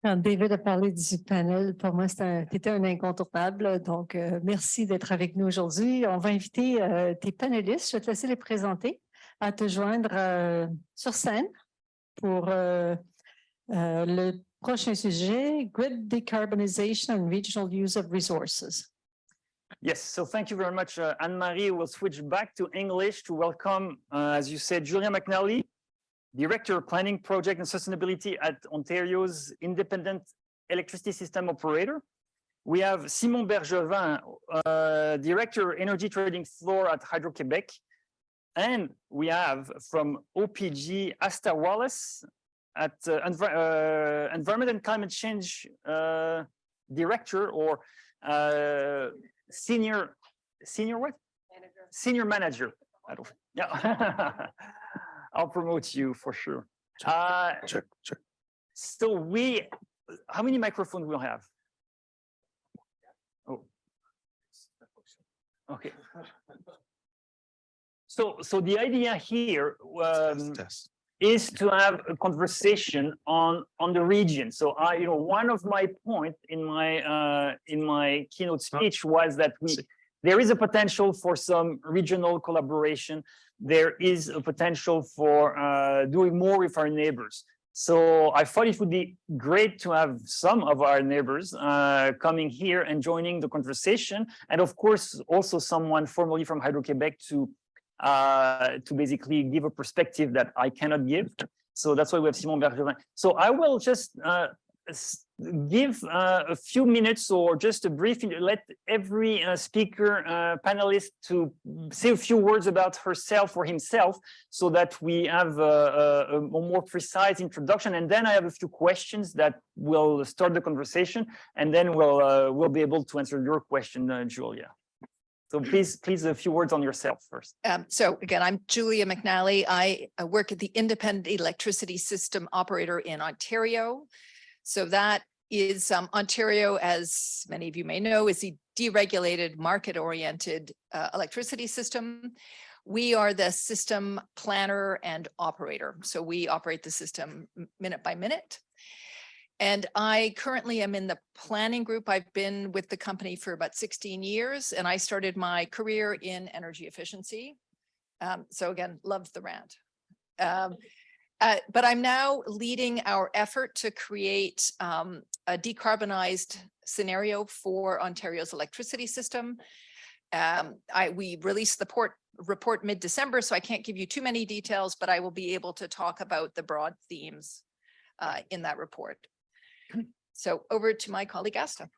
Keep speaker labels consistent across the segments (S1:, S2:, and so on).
S1: Quand David a parlé du panel, pour moi, c'était un incontournable. Donc, merci d'être avec nous aujourd'hui. On va inviter tes panélistes, je vais te laisser les présenter, à te joindre sur scène pour le prochain sujet, Grid Decarbonization and Regional Use of Resources.
S2: Yes, so thank you very much, Anne-Marie. We'll switch back to English to welcome, as you said, Julia McNally, Director of Planning, Project and Sustainability at Ontario's Independent Electricity System Operator. We have Simon Bergevin, Director, Energy Trading Floor at Hydro-Québec. And we have from OPG, Asta Wallace, at Environment and Climate Change Director or senior what? Manager. Senior manager. I don't, yeah. I'll promote you for sure. Sure. So how many microphones we'll have? Oh, okay. So the idea here is to have a conversation on the region. So one of my points in my keynote speech was that there is a potential for some regional collaboration. There is a potential for doing more with our neighbors. So I thought it would be great to have some of our neighbors coming here and joining the conversation, and of course also someone formally from Hydro-Québec to basically give a perspective that I cannot give. So that's why we have Simon Bergevin. So I will just give a few minutes or just a brief, let every speaker, panelist to say a few words about herself or himself so that we have a more precise introduction. And then I have a few questions that will start the conversation, and then we'll be able to answer your question, Julia. So please, a few words on yourself first.
S3: So again, I'm Julia McNally. I work at the Independent Electricity System Operator in Ontario. So that is Ontario, as many of you may know, is a deregulated, market-oriented electricity system. We are the system planner and operator. So we operate the system minute by minute. And I currently am in the planning group. I've been with the company for about 16 years, and I started my career in energy efficiency. So again, loved the rant. But I'm now leading our effort to create a decarbonized scenario for Ontario's electricity system. We released the report mid-December, so I can't give you too many details, but I will be able to talk about the broad themes in that report. So over to my colleague, Asta.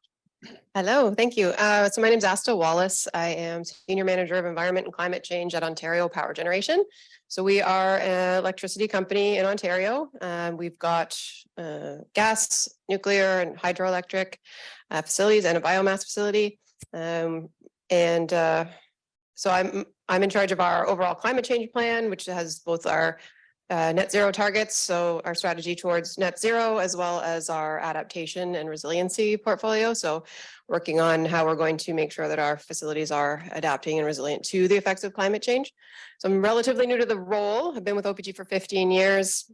S4: Hello, thank you. So my name is Asta Wallace. I am Senior Manager of Environment and Climate Change at Ontario Power Generation. So we are an electricity company in Ontario. We've got gas, nuclear, and hydroelectric facilities and a biomass facility. So I'm in charge of our overall climate change plan, which has both our net zero targets, so our strategy towards net zero, as well as our adaptation and resiliency portfolio. So working on how we're going to make sure that our facilities are adapting and resilient to the effects of climate change. So I'm relatively new to the role. I've been with OPG for 15 years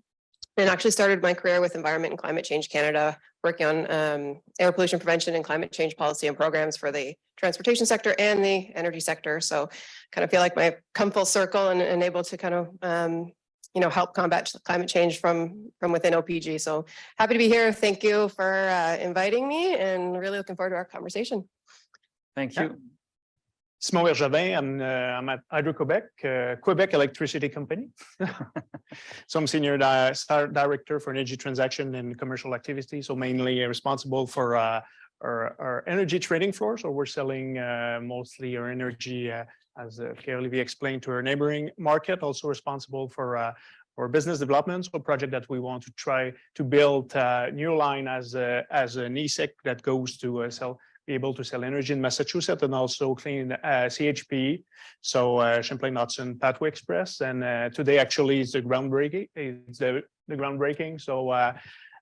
S4: and actually started my career with Environment and Climate Change Canada, working on air pollution prevention and climate change policy and programs for the transportation sector and the energy sector. So kind of feel like I've come full circle and able to kind of help combat climate change from within OPG. So happy to be here. Thank you for inviting me, and really looking forward to our conversation.
S2: Thank you.
S5: Simon Bergevin, I'm at Hydro-Québec, Quebec Electricity Company. So I'm Senior Director for Energy Transaction and Commercial Activity, so mainly responsible for our energy trading floor. So we're selling mostly our energy as Pierre-Olivier explained, to our neighboring market, also responsible for business development, so a project that we want to try to build a new line as an ESEC that goes to be able to sell energy in Massachusetts, and also clean CHP, so Champlain-Hudson Pathway Express. And today actually is the groundbreaking. It's the groundbreaking. So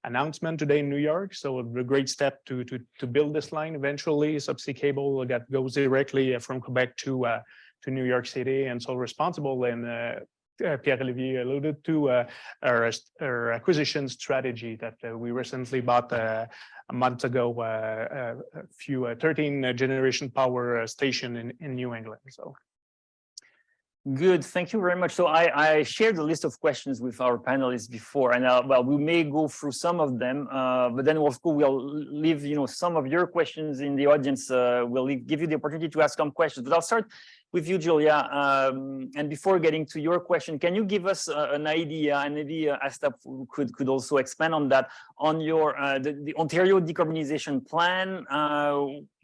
S5: announcement today in New York. So a great step to build this line eventually, subsea cable that goes directly from Quebec to New York City, and so responsible in Pierre-Olivier alluded to, our acquisition strategy that we recently bought a month ago, a few 13 generation power station in New England. So.
S2: Good, thank you very much. So I shared a list of questions with our panelists before, and well, we may go through some of them, but then of course we'll leave some of your questions in the audience. We'll give you the opportunity to ask some questions. But I'll start with you, Julia. And before getting to your question, can you give us an idea, and maybe Asta could also expand on that, on your the Ontario decarbonization plan?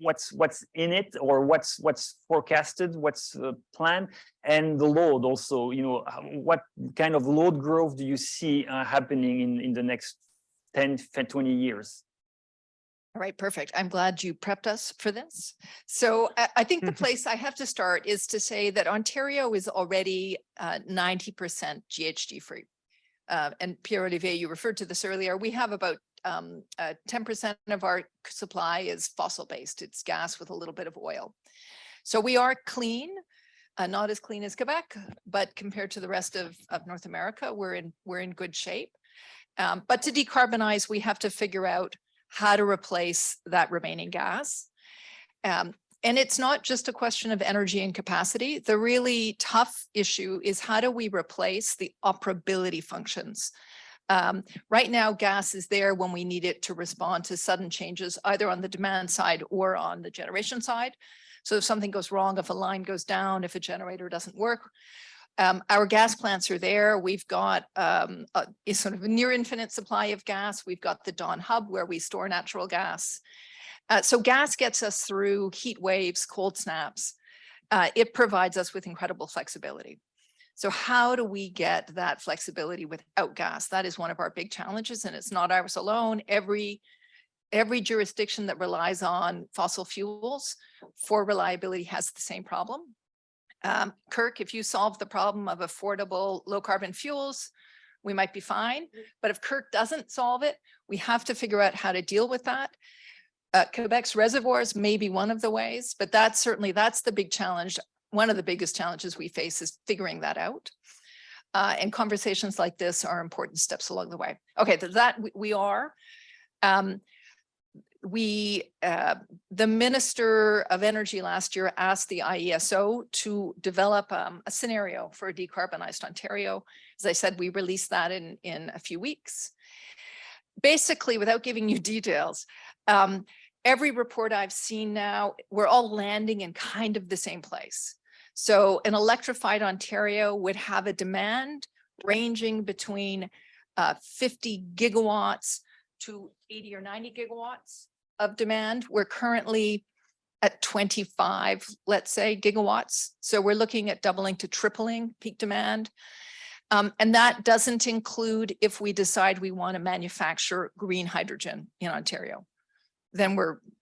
S2: What's in it, or what's forecasted, what's planned, and the load also. What kind of load growth do you see happening in the next 10, 20 years?
S3: All right, perfect. I'm glad you prepped us for this. So I think the place I have to start is to say that Ontario is already 90% GHG free. And Pierre-Olivier, you referred to this earlier. We have about 10% of our supply is fossil based. It's gas with a little bit of oil. So we are clean, not as clean as Quebec, but compared to the rest of North America, we're in good shape. But to decarbonize, we have to figure out how to replace that remaining gas. And it's not just a question of energy and capacity. The really tough issue is, how do we replace the operability functions? Right now, gas is there when we need it to respond to sudden changes, either on the demand side or on the generation side. So if something goes wrong, if a line goes down, if a generator doesn't work, our gas plants are there. We've got a sort of a near infinite supply of gas. We've got the Dawn Hub where we store natural gas. So gas gets us through heat waves, cold snaps. It provides us with incredible flexibility. So how do we get that flexibility without gas? That is one of our big challenges, and it's not ours alone. Every jurisdiction that relies on fossil fuels for reliability has the same problem. Kirk, if you solve the problem of affordable low carbon fuels, we might be fine. But if Kirk doesn't solve it, we have to figure out how to deal with that. Quebec's reservoirs may be one of the ways, but that's the big challenge. One of the biggest challenges we face is figuring that out. And conversations like this are important steps along the way. Okay, we are. The Minister of Energy last year asked the IESO to develop a scenario for a decarbonized Ontario. As I said, we released that in a few weeks. Basically, without giving you details, every report I've seen now, we're all landing in kind of the same place. So an electrified Ontario would have a demand ranging between 50 gigawatts to 80 or 90 gigawatts of demand. We're currently at 25, let's say, gigawatts. So we're looking at doubling to tripling peak demand. And that doesn't include if we decide we want to manufacture green hydrogen in Ontario, then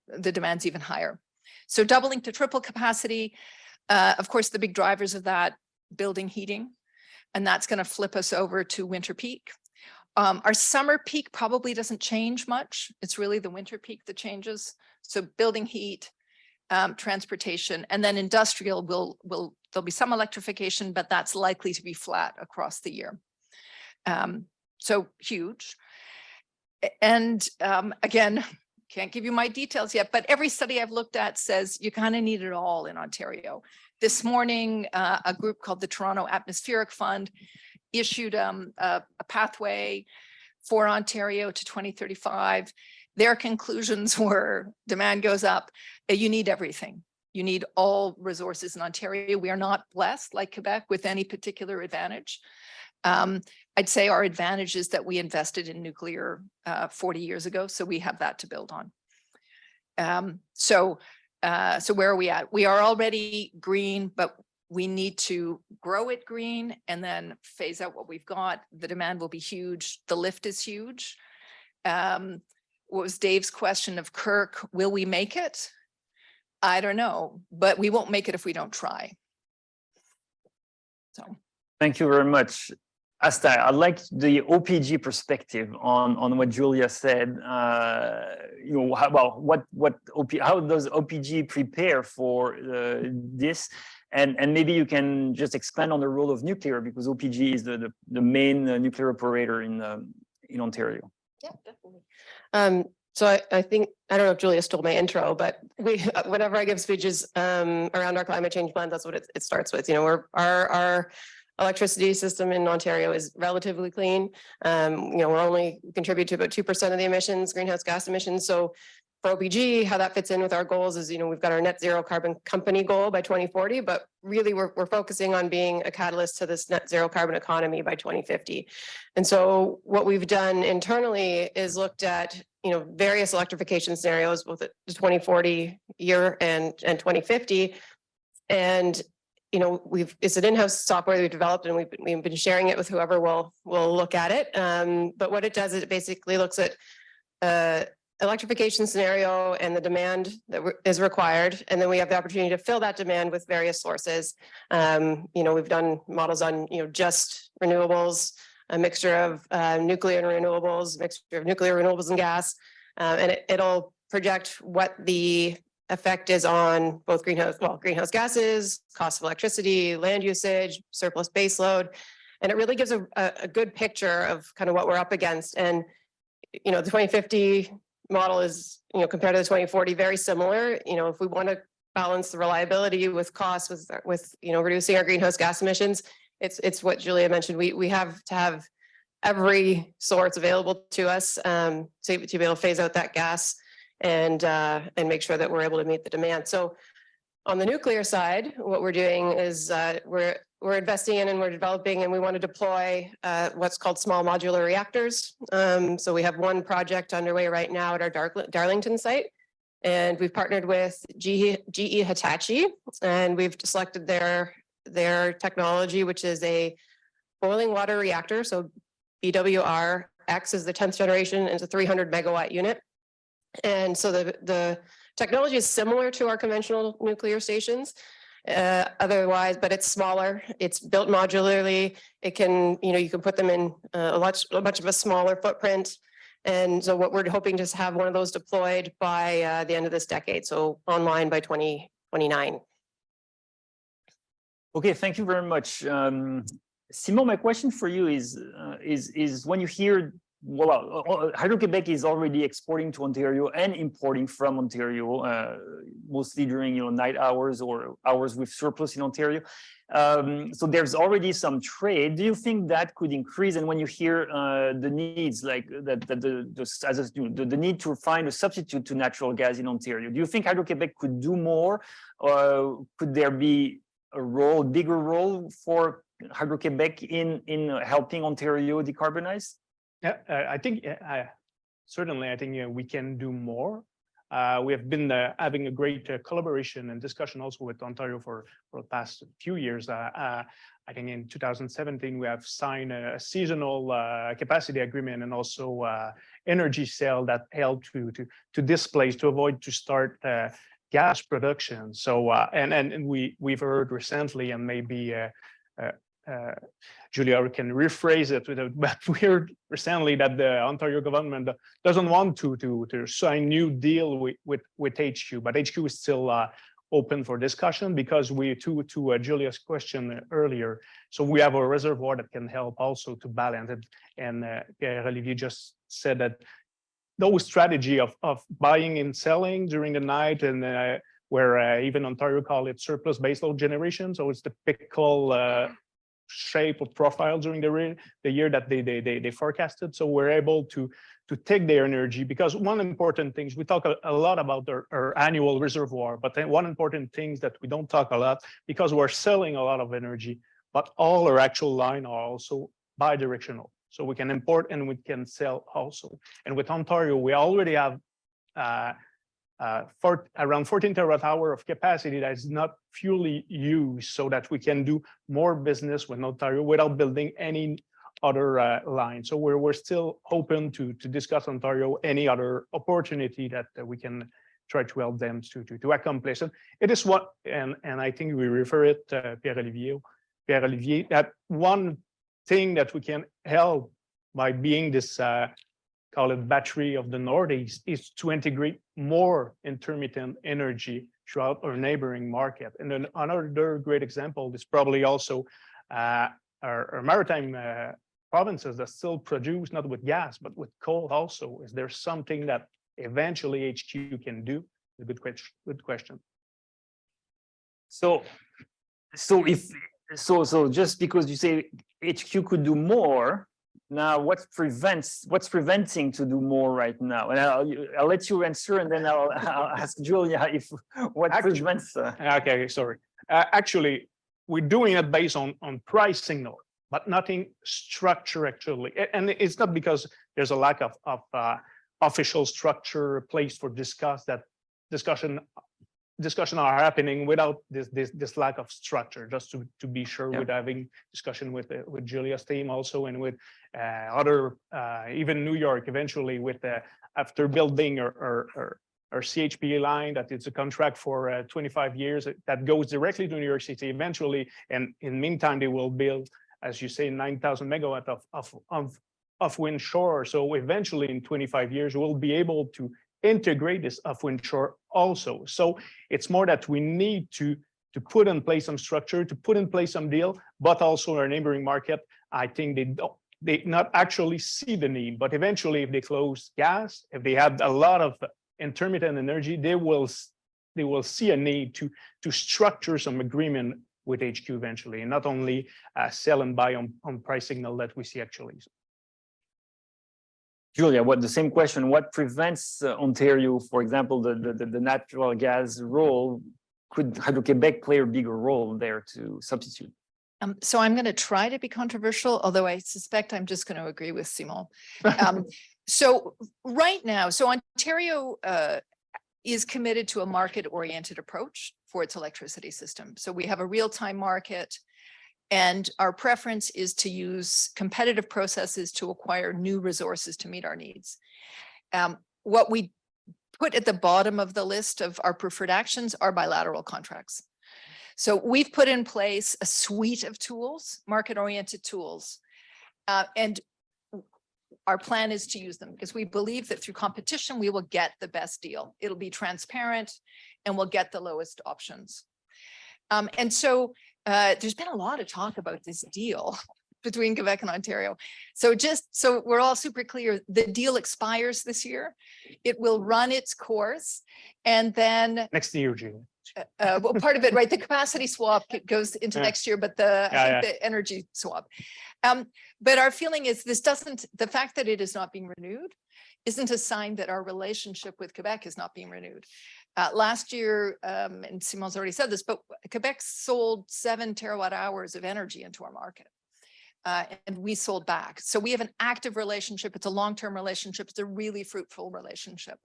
S3: the demand's even higher. So doubling to triple capacity, of course, the big drivers of that, building heating, and that's going to flip us over to winter peak. Our summer peak probably doesn't change much. It's really the winter peak that changes. So building heat, transportation, and then industrial there'll be some electrification, but that's likely to be flat across the year. So huge. And again, can't give you my details yet, but every study I've looked at says you kind of need it all in Ontario. This morning, a group called the Toronto Atmospheric Fund issued a pathway for Ontario to 2035. Their conclusions were demand goes up, you need everything. You need all resources in Ontario. We are not blessed like Quebec with any particular advantage. I'd say our advantage is that we invested in nuclear 40 years ago, so we have that to build on. So where are we at? We are already green, but we need to grow it green and then phase out what we've got. The demand will be huge. The lift is huge. What was Dave's question of Kirk? Will we make it? I don't know, but we won't make it if we don't try. So.
S2: Thank you very much. Asta, I'd like the OPG perspective on what Julia said. How does OPG prepare for this? And maybe you can just expand on the role of nuclear, because OPG is the main nuclear operator in Ontario.
S4: Yeah, definitely. So I think, I don't know if Julia stole my intro, but whenever I give speeches around our climate change plan, that's what it starts with. Our electricity system in Ontario is relatively clean. We're only contribute to about 2% of the emissions, greenhouse gas emissions. So for OPG, how that fits in with our goals is, we've got our net zero carbon company goal by 2040, but really we're focusing on being a catalyst to this net zero carbon economy by 2050. And so what we've done internally is looked at, various electrification scenarios, both at the 2040 year and 2050. And it's an in-house software that we've developed, and we've been sharing it with whoever will look at it. But what it does is it basically looks at electrification scenario and the demand that is required, and then we have the opportunity to fill that demand with various sources. We've done models on just renewables, a mixture of nuclear and renewables, mixture of nuclear, renewables, and gas, and it'll project what the effect is on both greenhouse gases, cost of electricity, land usage, surplus baseload, and it really gives a good picture of kind of what we're up against. And the 2050 model is, compared to the 2040, very similar. If we want to balance the reliability with costs, with reducing our greenhouse gas emissions, it's what Julia mentioned. We have to have every source available to us to be able to phase out that gas and make sure that we're able to meet the demand. So on the nuclear side, what we're doing is we're investing in and we're developing, and we want to deploy what's called small modular reactors. So we have one project underway right now at our Darlington site, and we've partnered with GE Hitachi, and we've selected their technology, which is a boiling water reactor. So BWR-X is the 10th generation, and it's a 300 megawatt unit. And so the technology is similar to our conventional nuclear stations, otherwise, but it's smaller. It's built modularly. It can, you can put them in a much of a smaller footprint. And so what we're hoping to have one of those deployed by the end of this decade, so online by 2029.
S2: Okay, thank you very much. Simon, my question for you is when you hear, Hydro-Québec is already exporting to Ontario and importing from Ontario, mostly during night hours or hours with surplus in Ontario. So there's already some trade. Do you think that could increase? And when you hear the needs, like the need to find a substitute to natural gas in Ontario, do you think Hydro-Québec could do more? Or could there be a bigger role for Hydro-Québec in helping Ontario decarbonize?
S5: Yeah, I think certainly. I think we can do more. We have been having a great collaboration and discussion also with Ontario for the past few years. I think in 2017 we have signed a seasonal capacity agreement and also energy sale that helped to displace, to avoid to start gas production. So and we've heard recently, and maybe Julia can rephrase it, but we heard recently that the Ontario government doesn't want to sign new deal with HQ, but HQ is still open for discussion, because to Julia's question earlier, so we have a reservoir that can help also to balance it. And Pierre-Olivier just said that those strategy of buying and selling during the night, and where even Ontario call it surplus baseload generation, so it's the typical shape of profile during the year that they forecasted. So we're able to take their energy, because one important thing, we talk a lot about our annual reservoir, but then one important thing that we don't talk a lot, because we're selling a lot of energy, but all our actual line are also bi-directional. So we can import and we can sell also. And with Ontario, we already have around 14 terawatt hour of capacity that is not fully used, so that we can do more business with Ontario without building any other line. So we're still open to discuss Ontario, any other opportunity that we can try to help them to accomplish. And it is what, and I think we refer it Pierre-Olivier, that one think that we can help by being this, call it battery of the Northeast, is to integrate more intermittent energy throughout our neighboring market. And then another great example is probably also our maritime provinces that still produce not with gas, but with coal also. Is there something that eventually HQ can do? A good question.
S2: So just because you say HQ could do more, now what's preventing to do more right now? And I'll let you answer, and then I'll ask Julia if what prevents.
S5: Okay, sorry. Actually, we're doing it based on price signal, but nothing structure actually. And it's not because there's a lack of official structure placed for discussion are happening without this lack of structure, just to be sure. With having discussion with Julia's team also, and with other even New York eventually, with after building our CHP line, that it's a contract for 25 years that goes directly to New York City eventually, and in the meantime they will build, as you say, 9,000 megawatt of wind shore. So eventually in 25 years we'll be able to integrate this of wind shore also. So it's more that we need to put in place some structure, to put in place some deal, but also our neighboring market, I think they not actually see the need, but eventually if they close gas, if they have a lot of intermittent energy, they will see a need to structure some agreement with HQ eventually, and not only sell and buy on price signal that we see actually.
S2: Julia, the same question? What prevents Ontario, for example, the natural gas role? Could Hydro-Québec play a bigger role there to substitute?
S3: So I'm going to try to be controversial, although I suspect I'm just going to agree with Simon. So right now, Ontario is committed to a market-oriented approach for its electricity system. So we have a real-time market, and our preference is to use competitive processes to acquire new resources to meet our needs. What we put at the bottom of the list of our preferred actions are bilateral contracts. So we've put in place a suite of tools, market-oriented tools, and our plan is to use them because we believe that through competition, we will get the best deal. It'll be transparent and we'll get the lowest options. And so there's been a lot of talk about this deal between Quebec and Ontario. So just so we're all super clear, the deal expires this year. It will run its course, and then
S5: next year, June.
S3: Well, part of it, right? The capacity swap goes into next year, but I think the energy swap. But our feeling is the fact that it is not being renewed isn't a sign that our relationship with Quebec is not being renewed. Last year, and Simon's already said this, but Quebec sold 7 terawatt hours of energy into our market. And we sold back. So we have an active relationship. It's a long-term relationship. It's a really fruitful relationship.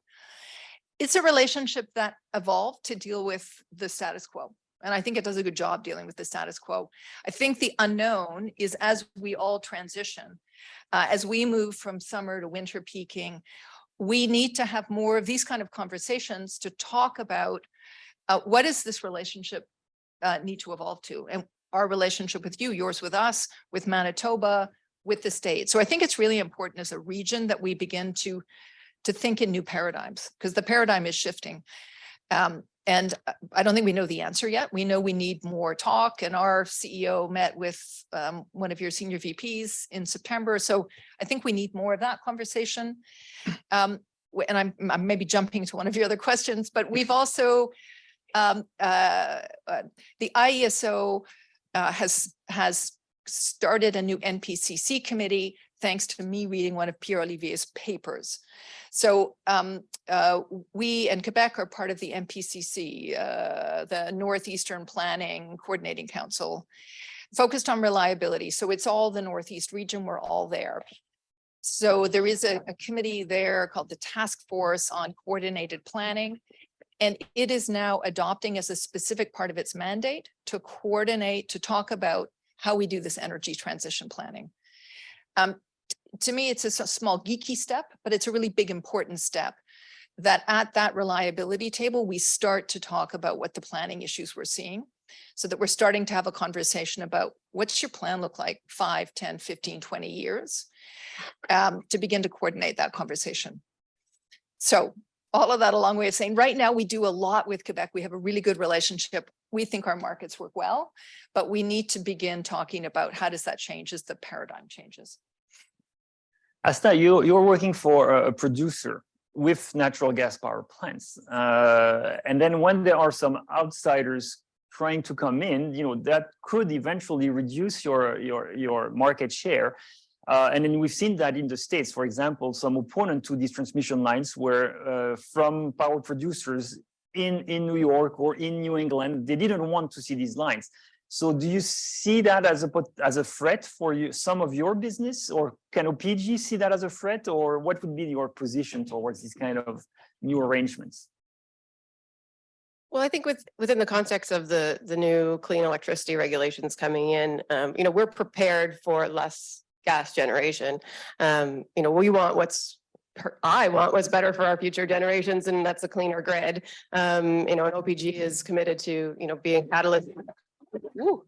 S3: It's a relationship that evolved to deal with the status quo. And I think it does a good job dealing with the status quo. I think the unknown is as we all transition, as we move from summer to winter peaking, we need to have more of these kind of conversations to talk about what does this relationship need to evolve to, and our relationship with you, yours with us, with Manitoba, with the state. So I think it's really important as a region that we begin to think in new paradigms, because the paradigm is shifting. And I don't think we know the answer yet. We know we need more talk, and our CEO met with one of your senior VPs in September. So I think we need more of that conversation. And I'm maybe jumping to one of your other questions, but we've also, the IESO has started a new NPCC committee, thanks to me reading one of Pierre Olivier's papers. So we and Quebec are part of the NPCC, the Northeastern Planning Coordinating Council, focused on reliability. So it's all the Northeast region, we're all there. So there is a committee there called the Task Force on Coordinated Planning, and it is now adopting as a specific part of its mandate to coordinate, to talk about how we do this energy transition planning. To me, it's a small geeky step, but it's a really big, important step that at that reliability table, we start to talk about what the planning issues we're seeing. so that we're starting to have a conversation about what's your plan look like 5, 10, 15, 20 years to begin to coordinate that conversation. So all of that a long way of saying right now we do a lot with Quebec. We have a really good relationship. We think our markets work well, but we need to begin talking about how does that change as the paradigm changes.
S2: Asta, you're working for a producer with natural gas power plants. And then when there are some outsiders trying to come in, that could eventually reduce your market share. And then we've seen that in the States, for example, some opponent to these transmission lines were from power producers in New York or in New England. They didn't want to see these lines. So do you see that as a threat for some of your business, or can OPG see that as a threat, or what would be your position towards these kind of new arrangements?
S4: Well, I think within the context of the new clean electricity regulations coming in, we're prepared for less gas generation. We want I want what's better for our future generations, and that's a cleaner grid. And OPG is committed to, being catalyst. Ooh.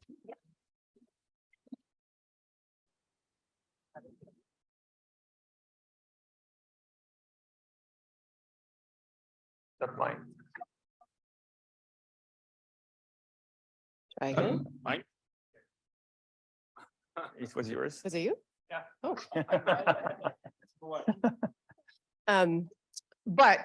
S2: That's mine.
S4: Try again.
S5: Mine.
S2: It was yours.
S4: Was it you?
S5: Yeah.
S4: Oh. But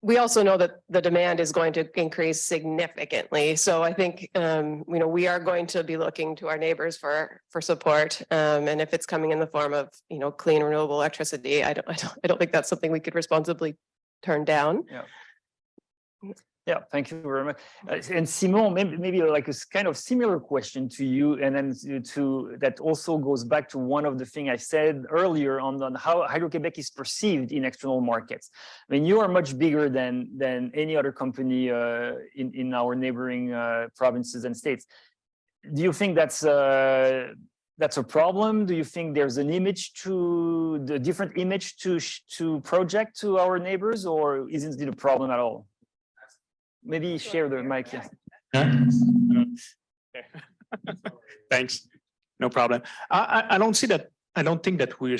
S4: we also know that the demand is going to increase significantly. So I think, we are going to be looking to our neighbors for support. And if it's coming in the form of, clean renewable electricity, I don't think that's something we could responsibly turn down.
S2: Yeah. Yeah, thank you very much. And Simon, maybe like a kind of similar question to you, and then that also goes back to one of the things I said earlier on how Hydro-Québec is perceived in external markets. I mean, you are much bigger than any other company in our neighboring provinces and states. Do you think that's a problem? Do you think there's an different image to project to our neighbors, or isn't it a problem at all? Maybe share the mic. Yes.
S5: Thanks. No problem. I don't see that. I don't think that we're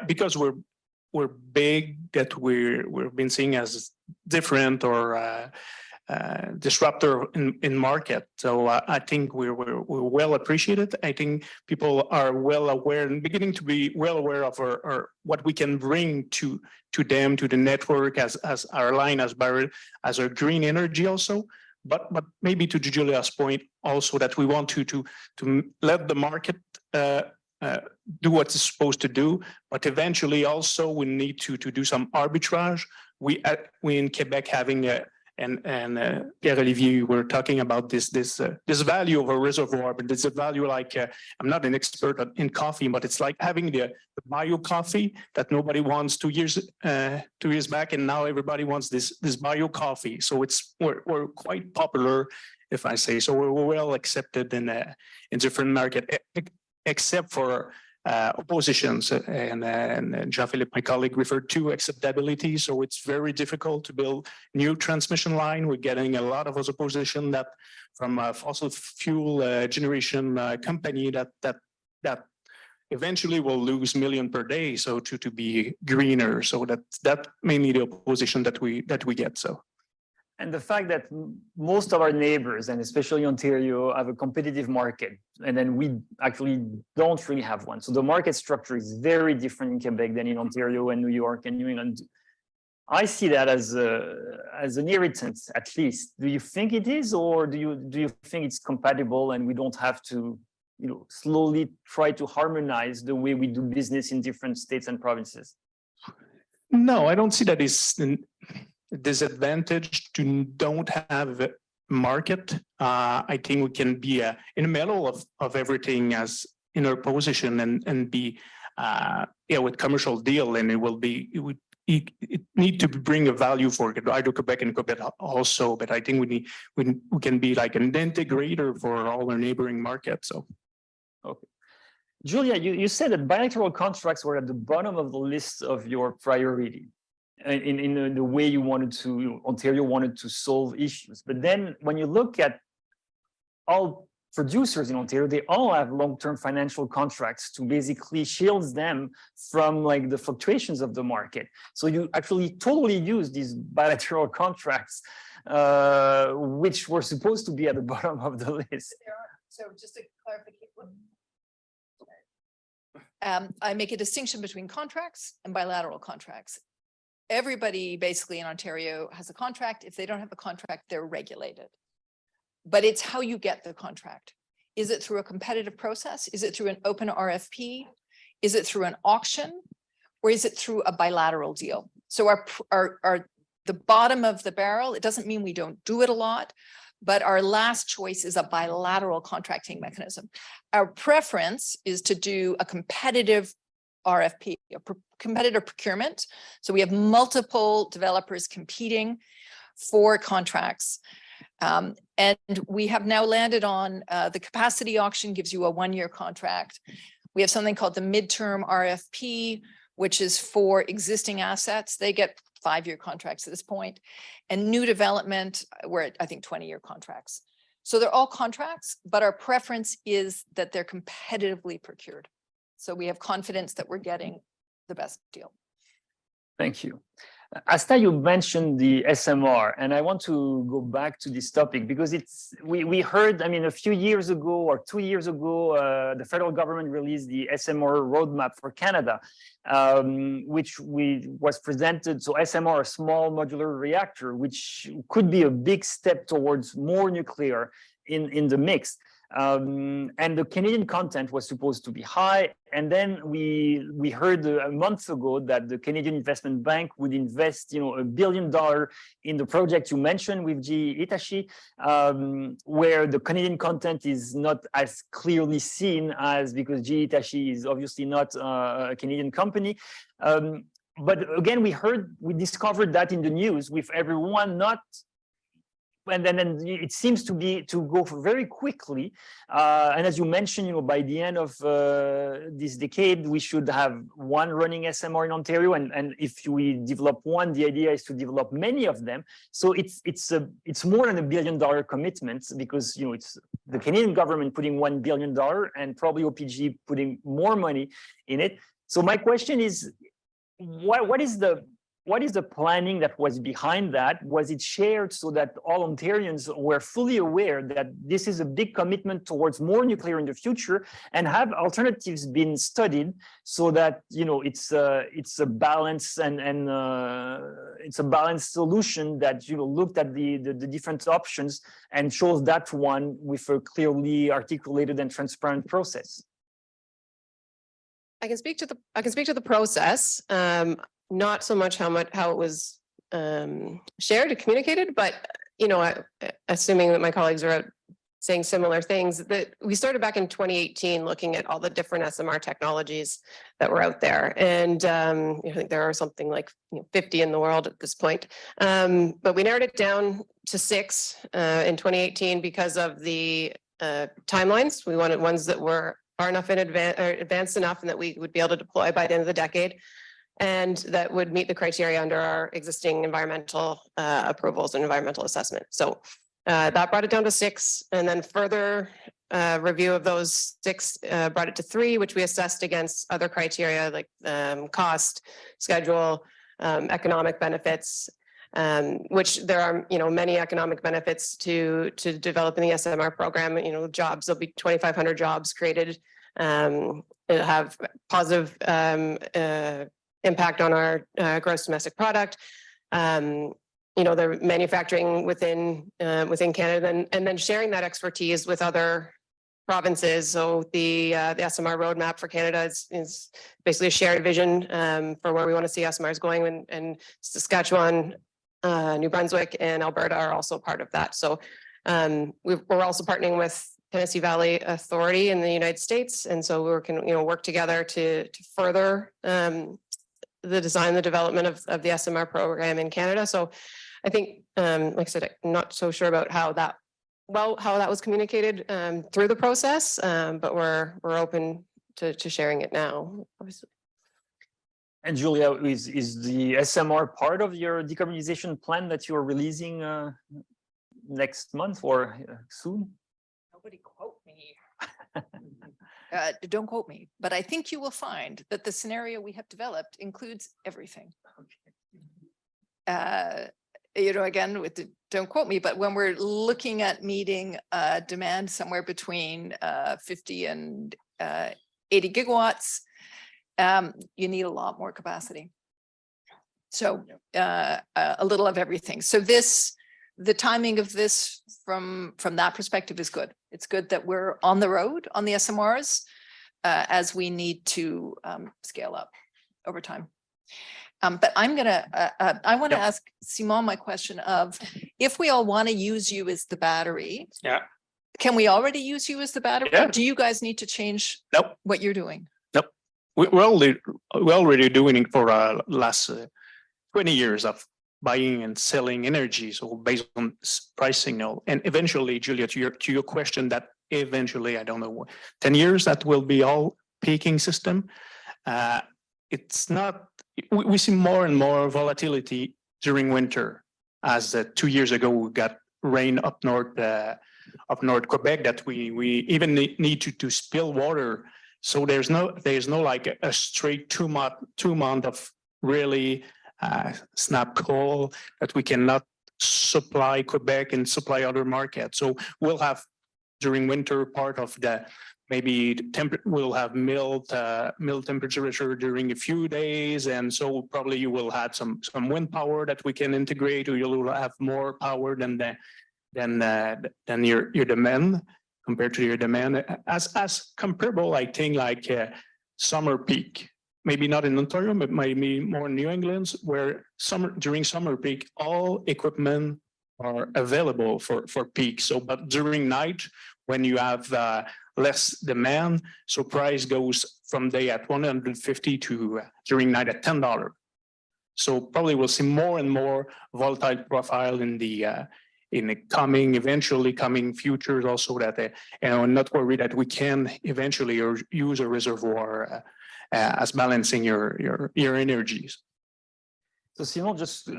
S5: because we're big, that we're been seen as different or disruptor in market. So I think we're well appreciated. I think people are well aware and beginning to be well aware of our what we can bring to them, to the network as our line as our green energy also. But maybe to Julia's point also, that we want to let the market do what it's supposed to do, but eventually also we need to do some arbitrage. We in Quebec having and Pierre-Olivier, we're talking about this value of a reservoir, but it's a value like, I'm not an expert in coffee, but it's like having the bio coffee that nobody wants 2 years back, and now everybody wants this bio coffee. So we're quite popular, if I say so. We're well accepted in different market, except for oppositions, and Jean-Philippe, my colleague, referred to acceptability. So it's very difficult to build new transmission line. We're getting a lot of opposition that from a fossil fuel generation company that eventually will lose million per day. So to be greener. So that mainly the opposition that we get. So.
S2: And the fact that most of our neighbors, and especially Ontario, have a competitive market, and then we actually don't really have one. So the market structure is very different in Quebec than in Ontario and New York and New England. I see that as an irritant, at least. Do you think it is, or do you think it's compatible and we don't have to, slowly try to harmonize the way we do business in different states and provinces?
S5: No, I don't see that is disadvantage to don't have a market. I think we can be in the middle of everything as in our position and be with commercial deal, and it need to bring a value for Hydro-Québec and Quebec also. But I think we can be like an integrator for all our neighboring markets. So,
S2: okay. Julia, you said that bilateral contracts were at the bottom of the list of your priority. in the way you wanted to, Ontario wanted to solve issues. But then when you look at all producers in Ontario, they all have long-term financial contracts to basically shield them from like the fluctuations of the market. So you actually totally use these bilateral contracts, which were supposed to be at the bottom of the list.
S3: So just a clarification. I make a distinction between contracts and bilateral contracts. Everybody basically in Ontario has a contract. If they don't have a contract, they're regulated. But it's how you get the contract. Is it through a competitive process? Is it through an open RFP? Is it through an auction? Or is it through a bilateral deal? So the bottom of the barrel, it doesn't mean we don't do it a lot, but our last choice is a bilateral contracting mechanism. Our preference is to do a competitive RFP, competitive procurement. So we have multiple developers competing for contracts. And we have now landed on the capacity auction gives you a 1-year contract. We have something called the midterm RFP, which is for existing assets. They get 5-year contracts at this point, and new development, we're at, I think, 20-year contracts. So they're all contracts, but our preference is that they're competitively procured. So we have confidence that we're getting the best deal.
S2: Thank you. Asta, you mentioned the SMR, and I want to go back to this topic because we heard, I mean, a few years ago or 2 years ago, the federal government released the SMR roadmap for Canada, which was presented. So SMR, a small modular reactor, which could be a big step towards more nuclear in the mix. And the Canadian content was supposed to be high. And then we heard a month ago that the Canadian Investment Bank would invest, $1 billion in the project you mentioned with GE Hitachi, where the Canadian content is not as clearly seen as, because GE Hitachi is obviously not a Canadian company. But again, we discovered that in the news with everyone not. And then it seems to go very quickly. And as you mentioned, by the end of this decade, we should have one running SMR in Ontario. And if we develop one, the idea is to develop many of them. So it's more than $1 billion commitment because it's the Canadian government putting $1 billion and probably OPG putting more money in it. So my question is, what is the planning that was behind that? Was it shared so that all Ontarians were fully aware that this is a big commitment towards more nuclear in the future, and have alternatives been studied so that it's a balance and it's a balanced solution that looked at the different options and chose that one with a clearly articulated and transparent process?
S4: I can speak to the process. Not so much how it was shared and communicated, but assuming that my colleagues are out saying similar things, that we started back in 2018 looking at all the different SMR technologies that were out there, and I think there are something like 50 in the world at this point. But we narrowed it down to 6 in 2018 because of the timelines. We wanted ones that were far enough in advanced enough, and that we would be able to deploy by the end of the decade, and that would meet the criteria under our existing environmental approvals and environmental assessment. So that brought it down to 6, and then further review of those 6 brought it to 3, which we assessed against other criteria like cost, schedule, economic benefits, which there are many economic benefits to developing the SMR program. Jobs, there'll be 2,500 jobs created. It'll have positive impact on our gross domestic product. The manufacturing within Canada, and then sharing that expertise with other provinces. So the SMR roadmap for Canada is basically a shared vision for where we want to see SMRs going, and Saskatchewan, New Brunswick, and Alberta are also part of that. So we're also partnering with Tennessee Valley Authority in the United States, and so we can work together to further the design, the development of the SMR program in Canada. So I think, like I said, I'm not so sure about how that was communicated through the process, but we're open to sharing it now, obviously.
S2: And Julia, is the SMR part of your decarbonization plan that you're releasing next month or soon?
S3: Nobody quote me. Don't quote me, but I think you will find that the scenario we have developed includes everything. Again, don't quote me, but when we're looking at meeting demand somewhere between 50 and 80 gigawatts, you need a lot more capacity. So a little of everything. So the timing of this from that perspective is good. It's good that we're on the road on the SMRs as we need to scale up over time. But I want to ask Simon my question of, if we all want to use you as the battery, can we already use you as the battery?
S5: Yeah.
S3: Or do you guys need to change what you're doing?
S5: We're already doing it for last 20 years of buying and selling energy, so based on price signal. And eventually, Julia, to your question, that eventually, I don't know, 10 years, that will be all peaking system. It's not, we see more and more volatility during winter, as 2 years ago, we got rain up north Quebec that we even need to spill water. So there's no like a straight two month of really snap coal that we cannot supply Quebec and supply other markets. So we'll have during winter part of the maybe we'll have mild temperature during a few days, and so probably you will have some wind power that we can integrate, or you'll have more power than your demand compared to your demand. As comparable, I think like summer peak, maybe not in Ontario, but maybe more in New England, where during summer peak, all equipment are available for peak. So, but during night, when you have less demand, so price goes from day at $150 to during night at $10. So probably we'll see more and more volatile profile in the eventually coming futures also, that I'm not worried that we can eventually use a reservoir as balancing your energies.
S2: So Simon, just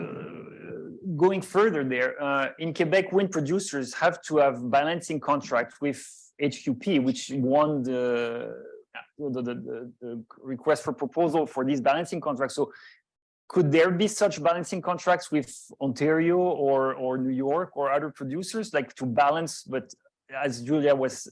S2: going further there, in Quebec, wind producers have to have balancing contracts with HQP, which won the request for proposal for these balancing contracts. So could there be such balancing contracts with Ontario or New York or other producers, like to balance, but as Julia was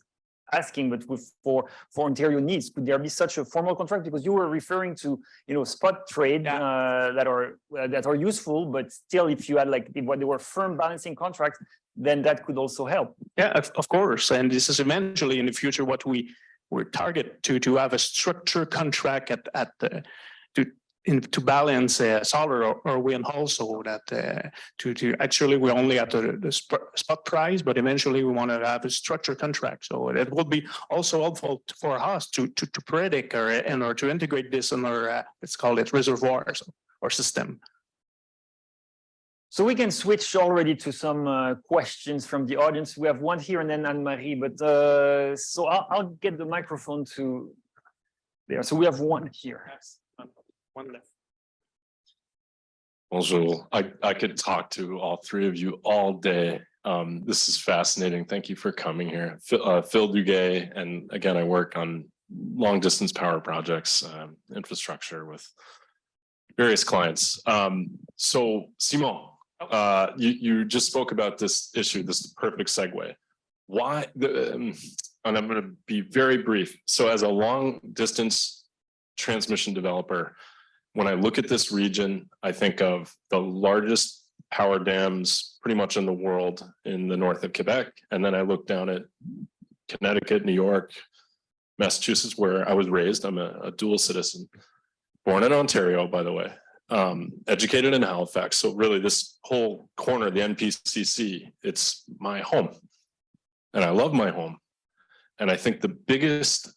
S2: asking, but for Ontario needs, could there be such a formal contract? Because you were referring to, spot trade that are useful, but still, if you had like what they were firm balancing contracts, then that could also help.
S5: Yeah, of course. And this is eventually in the future what we're target to have a structured contract to balance solar or wind also, that to actually we're only at the spot price, but eventually we want to have a structured contract. So it will be also helpful for us to predict or to integrate this in our let's call it reservoirs or system.
S2: So we can switch already to some questions from the audience. We have one here and then Anne-Marie, but so I'll get the microphone to there. So we have one here. One left.
S6: Bonjour. I could talk to all three of you all day. This is fascinating. Thank you for coming here. Phil Duguay, and again, I work on long distance power projects, infrastructure with various clients. So Simon, you just spoke about this issue. This is the perfect segue. Why? And I'm going to be very brief. So as a long distance transmission developer, when I look at this region, I think of the largest power dams pretty much in the world in the north of Quebec. And then I look down at Connecticut, New York, Massachusetts, where I was raised. I'm a dual citizen, born in Ontario, by the way, educated in Halifax. So really this whole corner, the NPCC, it's my home. And I love my home. And I think the biggest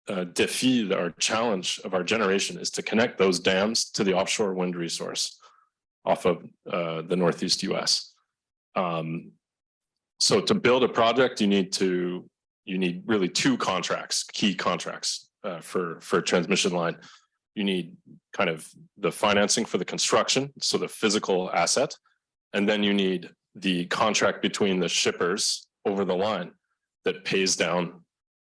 S6: défi, our challenge of our generation, is to connect those dams to the offshore wind resource off of the Northeast US. So to build a project, you need really two contracts, key contracts for a transmission line. you need kind of the financing for the construction, so the physical asset, and then you need the contract between the shippers over the line that pays down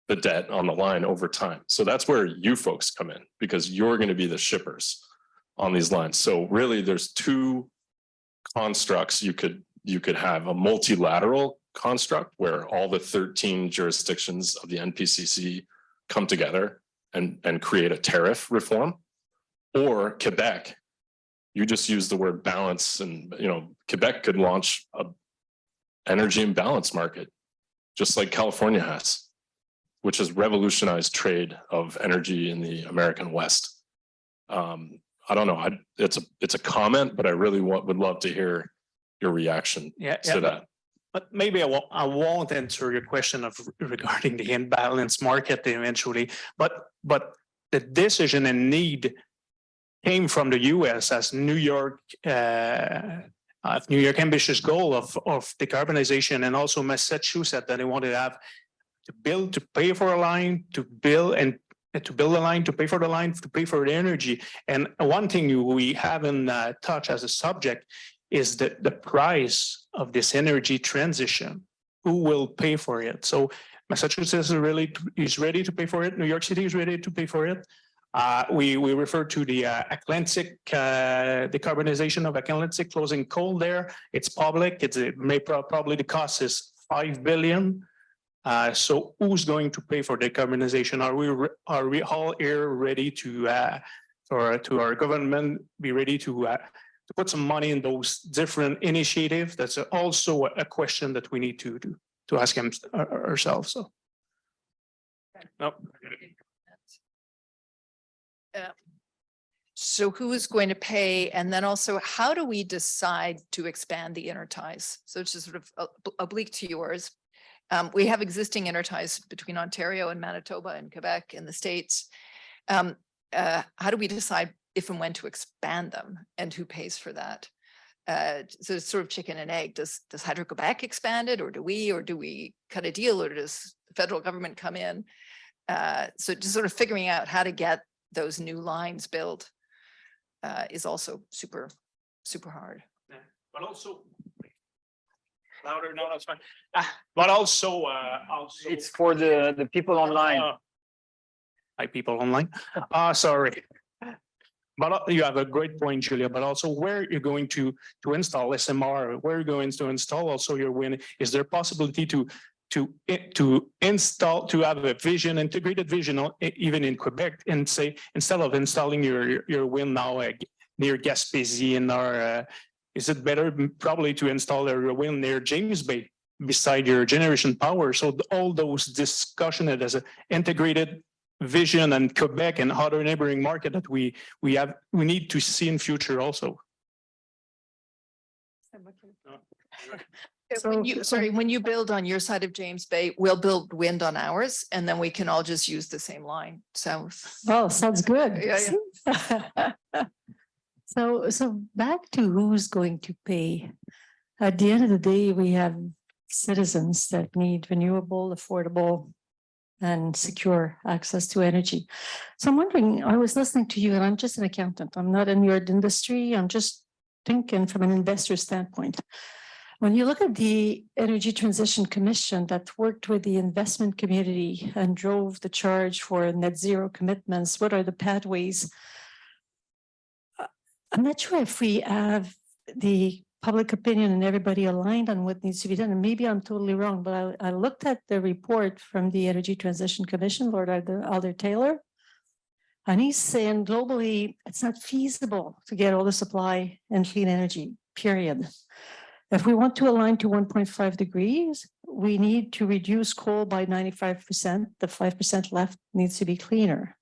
S6: the debt on the line over time. So that's where you folks come in, because you're going to be the shippers on these lines. So really there's two constructs you could have: a multilateral construct where all the 13 jurisdictions of the NPCC come together and create a tariff reform, or Quebec, you just use the word balance, and Quebec could launch a energy imbalance market, just like California has, which has revolutionized trade of energy in the American West. I don't know. It's a comment, but I really would love to hear your reaction to that.
S5: But maybe I won't answer your question regarding the imbalance market eventually. But the decision and need came from the U.S. as New York ambitious goal of decarbonization, and also Massachusetts, that they wanted to have to pay for a line, to build a line, to pay for the line, to pay for the energy. And one thing we haven't touched as a subject is the price of this energy transition. Who will pay for it? So Massachusetts is ready to pay for it. New York City is ready to pay for it. We refer to the Atlantic decarbonization of Atlantic, closing coal there. It's public. Probably the cost is $5 billion. So who's going to pay for decarbonization? Are we all here ready to our government be ready to put some money in those different initiatives? That's also a question that we need to ask ourselves. So, no.
S3: So who is going to pay? And then also, how do we decide to expand the interties? So it's just sort of oblique to yours. We have existing interties between Ontario and Manitoba and Quebec in the States. How do we decide if and when to expand them, and who pays for that? So it's sort of chicken and egg. Does Hydro-Quebec expand it, or do we cut a deal, or does the federal government come in? So just sort of figuring out how to get those new lines built is also super, super hard.
S5: Yeah. But also, louder, no, that's fine. But also,
S2: It's for the people online.
S5: Hi, people online. Sorry. But you have a great point, Julia. But also, where you're going to install SMR, where you're going to install also your wind? Is there possibility to install, to have a vision, integrated vision, even in Quebec, and say, instead of installing your wind now near Gaspésie, is it better probably to install your wind near James Bay beside your generation power? So all those discussion as an integrated vision, and Quebec and other neighboring market that we need to see in future also.
S3: So when you build on your side of James Bay, we'll build wind on ours, and then we can all just use the same line. So,
S1: Oh, sounds good.
S3: Yeah.
S1: So back to who's going to pay. At the end of the day, we have citizens that need renewable, affordable, and secure access to energy. So I'm wondering, I was listening to you, and I'm just an accountant. I'm not in your industry. I'm just thinking from an investor standpoint. When you look at the Energy Transition Commission that worked with the investment community and drove the charge for net zero commitments, what are the pathways? I'm not sure if we have the public opinion and everybody aligned on what needs to be done. And maybe I'm totally wrong, but I looked at the report from the Energy Transition Commission, Lord Alder Taylor, and he's saying globally, it's not feasible to get all the supply and clean energy, period. If we want to align to 1.5 degrees, we need to reduce coal by 95%. The 5% left needs to be cleaner.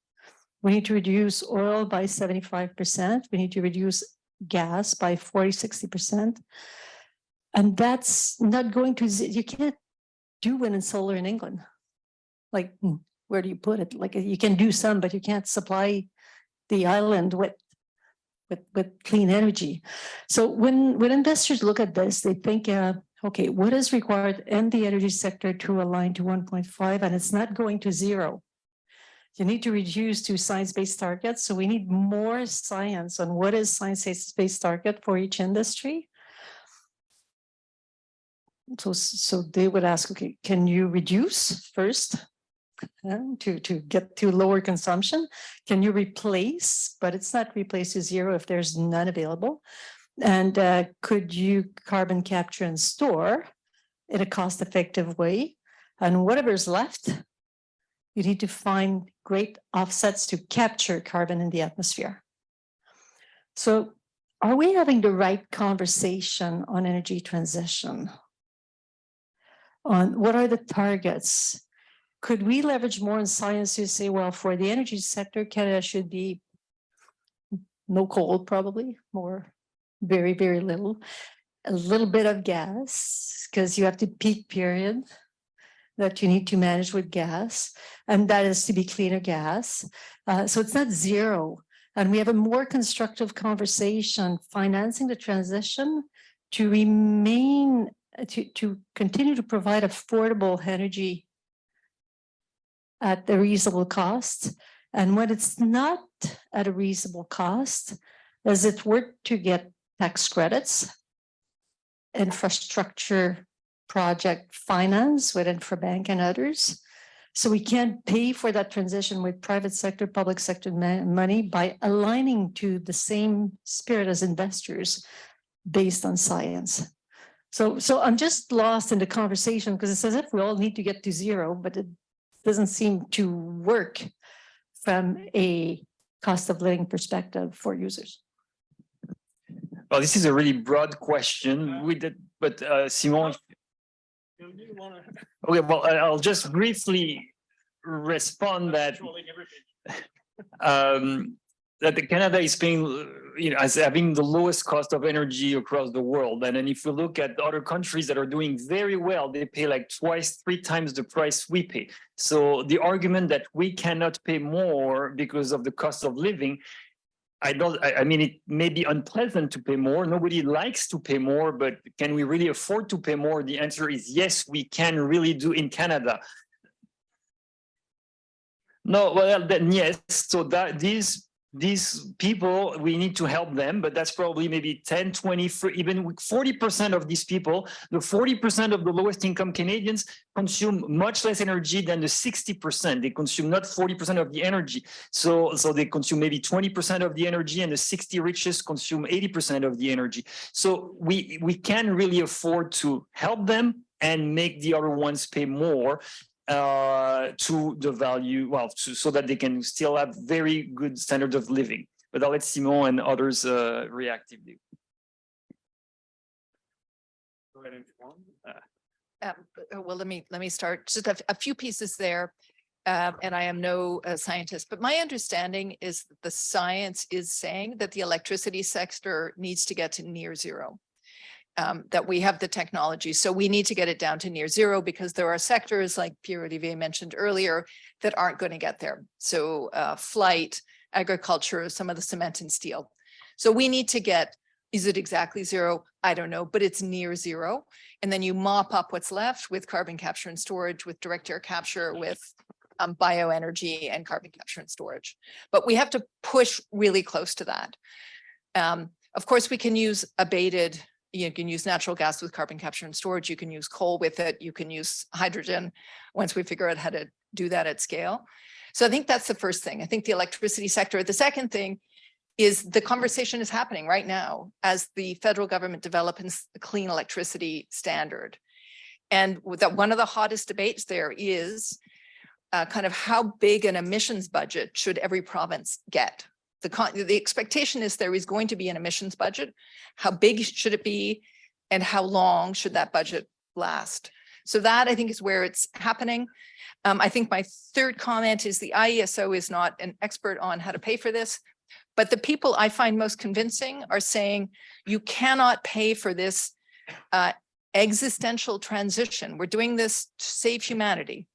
S1: We need to reduce oil by 75%. We need to reduce gas by 40–60%. And that's not going to, you can't do wind and solar in England. Like, where do you put it? Like, you can do some, but you can't supply the island with clean energy. So when investors look at this, they think, okay, what is required in the energy sector to align to 1.5? And it's not going to zero. You need to reduce to science-based targets. So we need more science on what is science-based target for each industry. So they would ask, okay, can you reduce first to get to lower consumption? Can you replace, but it's not replace to zero if there's none available? And could you carbon capture and store in a cost-effective way? And whatever's left, you need to find great offsets to capture carbon in the atmosphere. So are we having the right conversation on energy transition? On what are the targets? Could we leverage more in science to say, well, for the energy sector, Canada should be no coal, probably, more very, very little, a little bit of gas, because you have the peak period that you need to manage with gas, and that is to be cleaner gas. So it's not zero. And we have a more constructive conversation financing the transition to remain, to continue to provide affordable energy at a reasonable cost. And when it's not at a reasonable cost, does it work to get tax credits, infrastructure project finance with InfraBank and others? So we can't pay for that transition with private sector, public sector money by aligning to the same spirit as investors based on science. So I'm just lost in the conversation because it's as if we all need to get to zero, but it doesn't seem to work from a cost of living perspective for users.
S2: Well, this is a really broad question with that, but Simon. Okay, well, I'll just briefly respond that that Canada is paying, as having the lowest cost of energy across the world. And then if we look at other countries that are doing very well, they pay like twice, 3 times the price we pay. So the argument that we cannot pay more because of the cost of living, I mean, it may be unpleasant to pay more. Nobody likes to pay more, but can we really afford to pay more? The answer is yes, we can really do in Canada. No, well, then yes. So that these people, we need to help them, but that's probably maybe 10, 20, even 40% of these people, the 40% of the lowest income Canadians consume much less energy than the 60%. They consume not 40% of the energy. So they consume maybe 20% of the energy, and the 60 richest consume 80% of the energy. So we can really afford to help them and make the other ones pay more to the value, well, so that they can still have very good standards of living. But I'll let Simon and others react.
S5: Go ahead and
S3: Well, let me start. Just a few pieces there, and I am no scientist, but my understanding is that the science is saying that the electricity sector needs to get to near zero. That we have the technology. So we need to get it down to near zero because there are sectors like Pierre-Olivier mentioned earlier that aren't going to get there. So flight, agriculture, some of the cement and steel. So we need to get, is it exactly zero? I don't know, but it's near zero. And then you mop up what's left with carbon capture and storage, with direct air capture, with bioenergy and carbon capture and storage. But we have to push really close to that. Of course, we can use abated. You can use natural gas with carbon capture and storage. You can use coal with it. You can use hydrogen once we figure out how to do that at scale. So I think that's the first thing. I think the electricity sector. The second thing is the conversation is happening right now as the federal government develops the clean electricity standard. And that one of the hottest debates there is kind of how big an emissions budget should every province get. The expectation is there is going to be an emissions budget. How big should it be? And how long should that budget last? So that I think is where it's happening. I think my third comment is the IESO is not an expert on how to pay for this, but the people I find most convincing are saying you cannot pay for this existential transition. We're doing this to save humanity.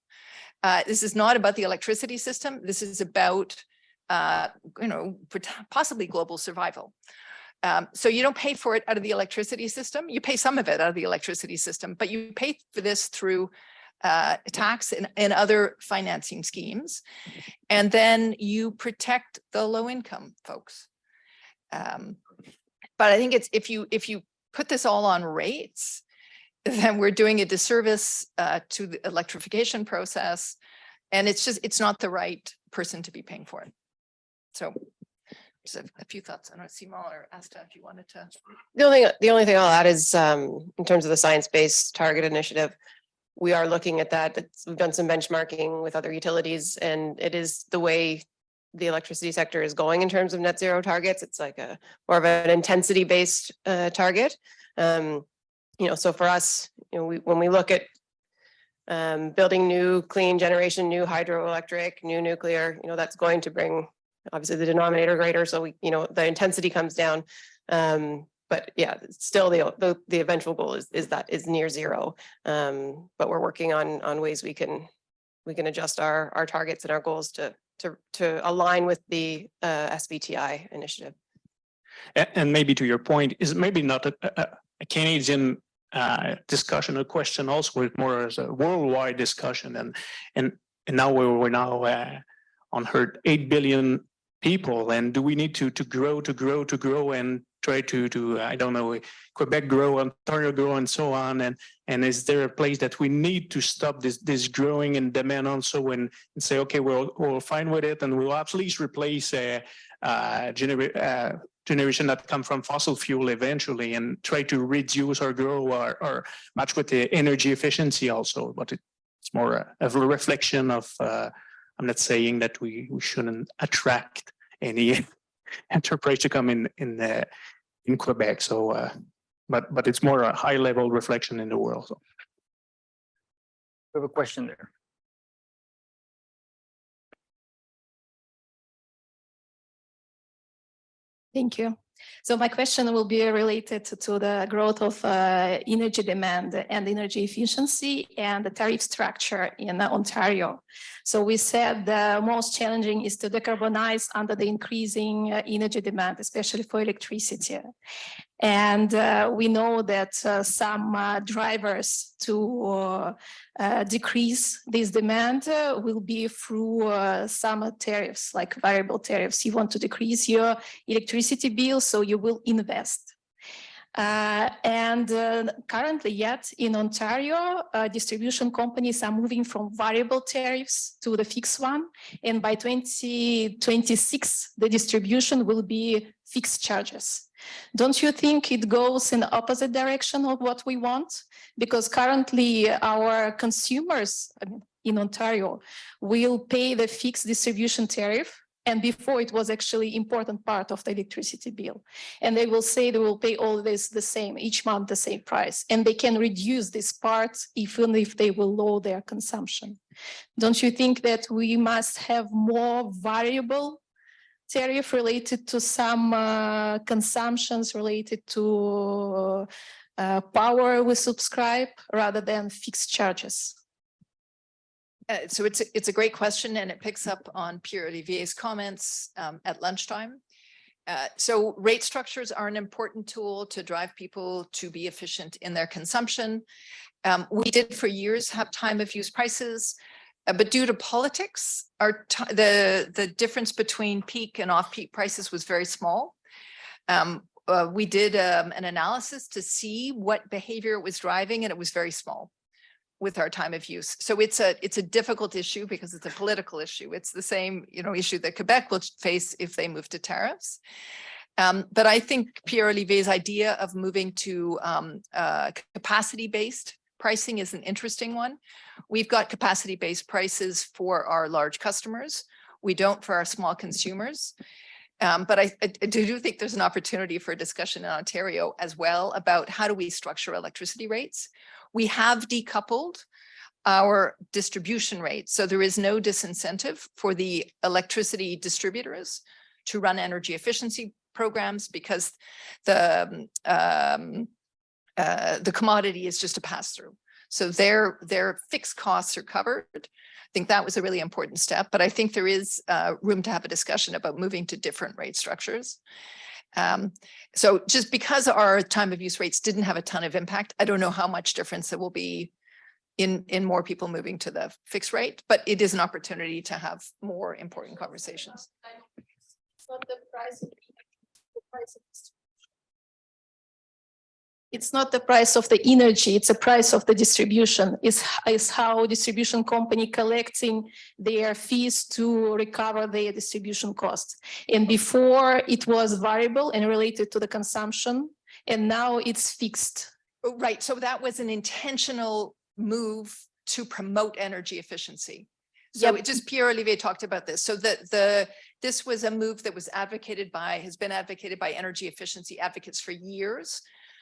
S3: This is not about the electricity system. This is about possibly global survival. So you don't pay for it out of the electricity system. You pay some of it out of the electricity system, but you pay for this through tax and other financing schemes. And then you protect the low income folks. But I think it's if you put this all on rates, then we're doing a disservice to the electrification process. And it's not the right person to be paying for it. So just a few thoughts. I don't see Mal or Asta if you wanted to.
S4: The only thing I'll add is in terms of the science-based target initiative, we are looking at that. We've done some benchmarking with other utilities, and it is the way the electricity sector is going in terms of net zero targets. It's like a more of an intensity-based target. So for us, when we look at building new clean generation, new hydroelectric, new nuclear, that's going to bring obviously the denominator greater. So the intensity comes down. But yeah, still the eventual goal is near zero. But we're working on ways we can adjust our targets and our goals to align with the SBTI initiative.
S5: And maybe to your point, is maybe not a Canadian discussion or question, also it's more as a worldwide discussion, and now we're now on Earth 8 billion people, and do we need to grow and try to I don't know, Quebec grow, Ontario grow, and so on, and is there a place that we need to stop this growing and demand also and say, okay, we'll fine with it, and we'll at least replace generation that come from fossil fuel eventually, and try to reduce or grow or match with the energy efficiency also. But it's more of a reflection of I'm not saying that we shouldn't attract any enterprise to come in Quebec. So, but it's more a high level reflection in the world. So.
S2: We have a question there.
S7: Thank you. So my question will be related to the growth of energy demand and energy efficiency and the tariff structure in Ontario. So we said the most challenging is to decarbonize under the increasing energy demand, especially for electricity. And we know that some drivers to decrease this demand will be through some tariffs, like variable tariffs. You want to decrease your electricity bill, so you will invest. Currently yet in Ontario, distribution companies are moving from variable tariffs to the fixed one. And by 2026, the distribution will be fixed charges. Don't you think it goes in the opposite direction of what we want? Because currently our consumers in Ontario will pay the fixed distribution tariff. And before it was actually important part of the electricity bill. And they will say they will pay all this the same, each month the same price. And they can reduce this part even if they will lower their consumption. Don't you think that we must have more variable tariff related to some consumptions related to power we subscribe rather than fixed charges?
S3: So it's a great question, and it picks up on Pierre Olivier's comments at lunchtime. So rate structures are an important tool to drive people to be efficient in their consumption. We did for years have time of use prices, but due to politics, the difference between peak and off-peak prices was very small. We did an analysis to see what behavior it was driving, and it was very small with our time of use. So it's a difficult issue because it's a political issue. It's the same, issue that Quebec will face if they move to tariffs. But I think Pierre Olivier's idea of moving to capacity-based pricing is an interesting one. We've got capacity-based prices for our large customers. We don't for our small consumers. But I do think there's an opportunity for a discussion in Ontario as well about how do we structure electricity rates. We have decoupled our distribution rates. So there is no disincentive for the electricity distributors to run energy efficiency programs because the commodity is just a pass-through. So their fixed costs are covered. I think that was a really important step, but I think there is room to have a discussion about moving to different rate structures. So just because our time of use rates didn't have a ton of impact, I don't know how much difference there will be in more people moving to the fixed rate, but it is an opportunity to have more important conversations.
S7: It's not the price of the price of it's not the price of the energy, it's the price of the distribution. Is how distribution company collecting their fees to recover their distribution costs. And before it was variable and related to the consumption, and now it's fixed.
S3: Right, so that was an intentional move to promote energy efficiency. So
S7: Yep.
S3: it just Pierre Olivier talked about this. So this was a move that was has been advocated by energy efficiency advocates for years,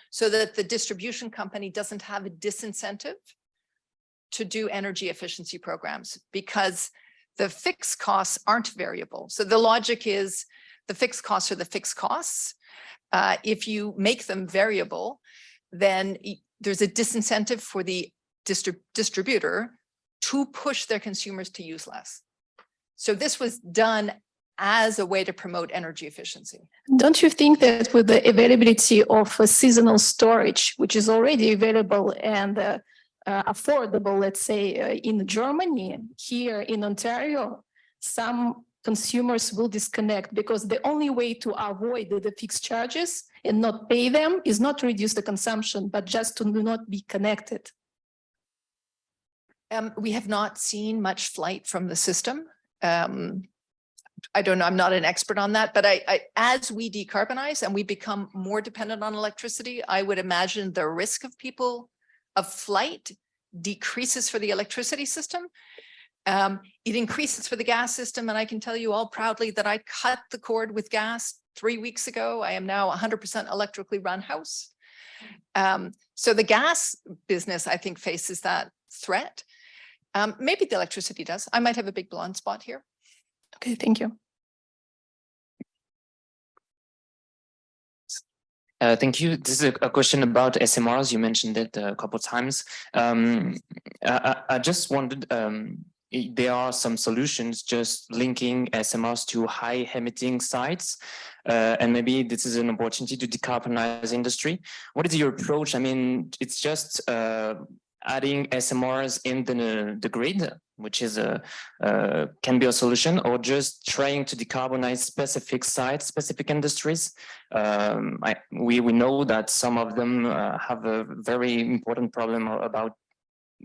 S3: so that the distribution company doesn't have a disincentive to do energy efficiency programs because the fixed costs aren't variable. So the logic is the fixed costs are the fixed costs. If you make them variable, then there's a disincentive for the distributor to push their consumers to use less. So this was done as a way to promote energy efficiency.
S7: Don't you think that with the availability of a seasonal storage, which is already available and affordable, let's say in Germany, here in Ontario, some consumers will disconnect because the only way to avoid the fixed charges and not pay them is not to reduce the consumption, but just to not be connected.
S3: We have not seen much flight from the system. I don't know, I'm not an expert on that, but as we decarbonize and we become more dependent on electricity, I would imagine the risk of flight decreases for the electricity system. It increases for the gas system. And I can tell you all proudly that I cut the cord with gas 3 weeks ago. I am now 100% electrically run house. So the gas business, I think, faces that threat. Maybe the electricity does. I might have a big blind spot here.
S7: Okay, thank you.
S8: Thank you. This is a question about SMRs. You mentioned it a couple of times. I just wondered, there are some solutions just linking SMRs to high emitting sites, and maybe this is an opportunity to decarbonize industry. What is your approach? I mean, it's just adding SMRs in the grid, which is can be a solution, or just trying to decarbonize specific sites, specific industries. We know that some of them have a very important problem about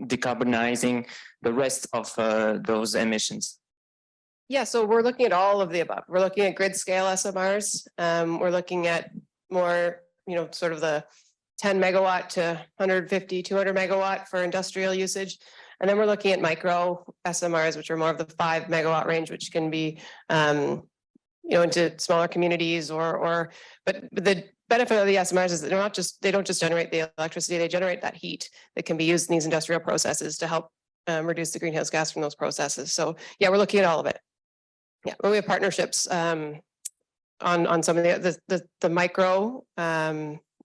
S8: decarbonizing the rest of those emissions.
S4: Yeah, so we're looking at all of the above. We're looking at grid scale SMRs. We're looking at more, sort of the 10 megawatt to 150, 200 megawatt for industrial usage. And then we're looking at micro SMRs, which are more of the 5 megawatt range, which can be, into smaller communities but the benefit of the SMRs is that they don't just generate the electricity, they generate that heat that can be used in these industrial processes to help reduce the greenhouse gas from those processes. So yeah, we're looking at all of it. Yeah, we have partnerships on some of the micro.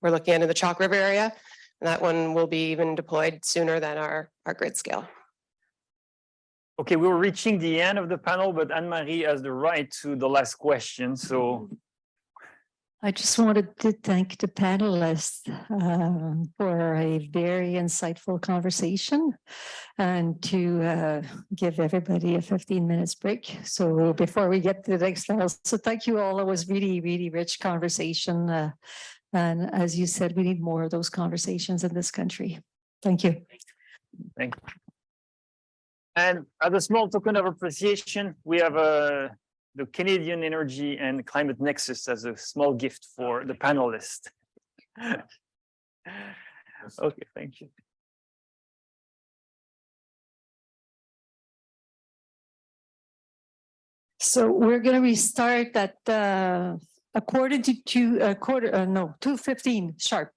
S4: We're looking into the Chalk River area, and that one will be even deployed sooner than our grid scale.
S2: Okay, we were reaching the end of the panel, but Anne-Marie has the right to the last question. So
S1: I just wanted to thank the panelists for a very insightful conversation and to give everybody a 15 minutes break. So before we get to the next level, so thank you all. It was really, really rich conversation. And as you said, we need more of those conversations in this country. Thank you.
S2: thank you. And as a small token of appreciation, we have the Canadian Energy and Climate Nexus as a small gift for the panelists. Okay, thank you.
S1: So we're going to restart at 2:15 sharp.